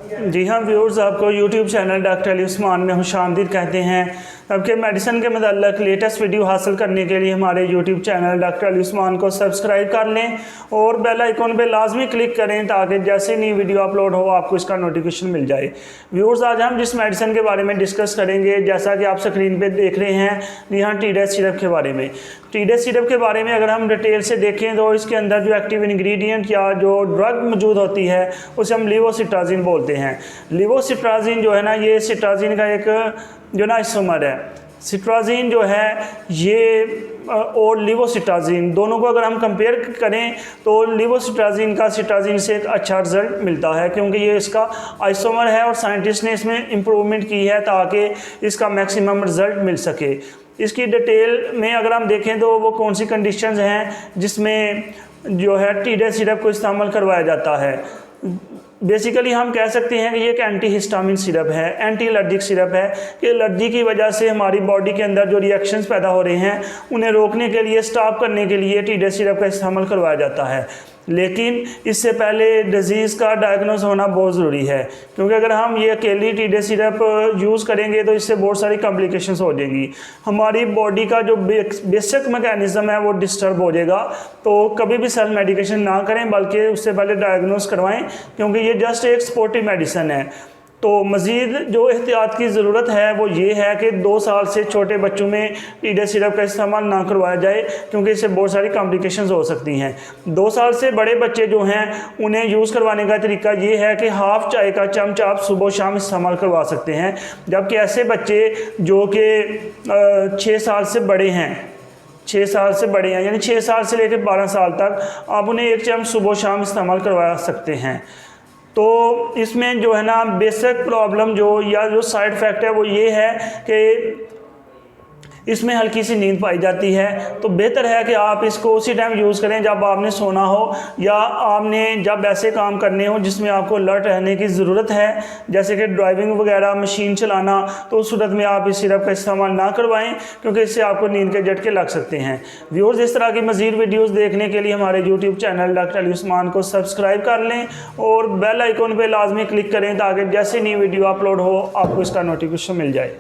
जी हाँ व्यूअर्स, आपको YouTube channel doctor Ali Usman में खुशामदीद कहते हैं। आपके मेडिसिन के मतलब लेटेस्ट वीडियो हासिल करने के लिए हमारे YouTube channel doctor Ali Usman को सब्सक्राइब कर लें और बेल आइकॉन पे लाजमी क्लिक करें ताकि जैसे नई वीडियो अपलोड हो आपको इसका नोटिफिकेशन मिल जाए। व्यूअर्स, आज हम जिस मेडिसिन के बारे में डिस्कस करेंगे, जैसा कि आप स्क्रीन पर देख रहे हैं, जी हाँ टीडेस सिरप के बारे में। टीडेस सिरप के बारे में अगर हम डिटेल से देखें तो इसके अंदर जो एक्टिव इंग्रेडिएंट या जो ड्रग मौजूद होती है उसे हम लेवोसिट्राजिन बोलते हैं। लेवोसिट्राजिन जो है ना, ये सिट्राजिन का एक जो ना आइसोमर है। सिट्राजिन जो है ये और लेवोसिट्राजिन दोनों को अगर हम कंपेयर करें तो लेवोसिट्राजिन का सिट्राजिन से एक अच्छा रिजल्ट मिलता है, क्योंकि ये इसका आइसोमर है और साइंटिस्ट ने इसमें इम्प्रूवमेंट की है ताकि इसका मैक्सिमम रिजल्ट मिल सके। इसकी डिटेल में अगर हम देखें तो वो कौन सी कंडीशंस हैं जिसमें जो है टीडेस सिरप को इस्तेमाल करवाया जाता है। बेसिकली हम कह सकते हैं कि ये एक एंटी हिस्टामिन सिरप है, एंटी एलर्जिक सिरप है कि एलर्जी की वजह से हमारी बॉडी के अंदर जो रिएक्शंस पैदा हो रहे हैं उन्हें रोकने के लिए, स्टॉप करने के लिए टीडेस सिरप का इस्तेमाल करवाया जाता है। लेकिन इससे पहले डिज़ीज़ का डायग्नोस होना बहुत ज़रूरी है, क्योंकि अगर हम ये अकेली टीडेस सिरप यूज़ करेंगे तो इससे बहुत सारी कॉम्प्लिकेशंस हो जाएंगी। हमारी बॉडी का जो बेसिक मैकेनिज़्म है वो डिस्टर्ब हो जाएगा। तो कभी भी सेल्फ मेडिकेशन ना करें, बल्कि उससे पहले डायग्नोस करवाएं, क्योंकि ये जस्ट एक सपोर्टिव मेडिसिन है। तो मज़ीद जो एहतियात की ज़रूरत है वो ये है कि 2 साल से छोटे बच्चों में टीडेस सिरप का इस्तेमाल ना करवाया जाए, क्योंकि इससे बहुत सारी कॉम्प्लिकेशंस हो सकती हैं। 2 साल से बड़े बच्चे जो हैं उन्हें यूज़ करवाने का तरीका ये है कि हाफ़ चाय का चमचा आप सुबह शाम इस्तेमाल करवा सकते हैं। जबकि ऐसे बच्चे जो कि 6 साल से बड़े हैं, 6 साल से बड़े हैं, यानी 6 साल से लेकर 12 साल तक आप उन्हें 1 चम्मच सुबह शाम इस्तेमाल करवा सकते हैं। तो इसमें जो है ना बेसिक प्रॉब्लम जो या जो साइड इफ़ेक्ट है वो ये है कि इसमें हल्की सी नींद पाई जाती है। तो बेहतर है कि आप इसको उसी टाइम यूज़ करें जब आपने सोना हो या आपने जब ऐसे काम करने हो जिसमें आपको अलर्ट रहने की ज़रूरत है, जैसे कि ड्राइविंग वगैरह, मशीन चलाना। तो उस सूरत में आप इस सिरप का इस्तेमाल ना करवाएं, क्योंकि इससे आपको नींद के झटके लग सकते हैं। व्यूअर्स, इस तरह की मज़ीद वीडियोज़ देखने के लिए हमारे YouTube channel doctor Ali Usman को सब्सक्राइब कर लें और बेल आइकॉन पर लाजमी क्लिक करें ताकि जैसे नई वीडियो अपलोड हो आपको इसका नोटिफिकेशन मिल जाए।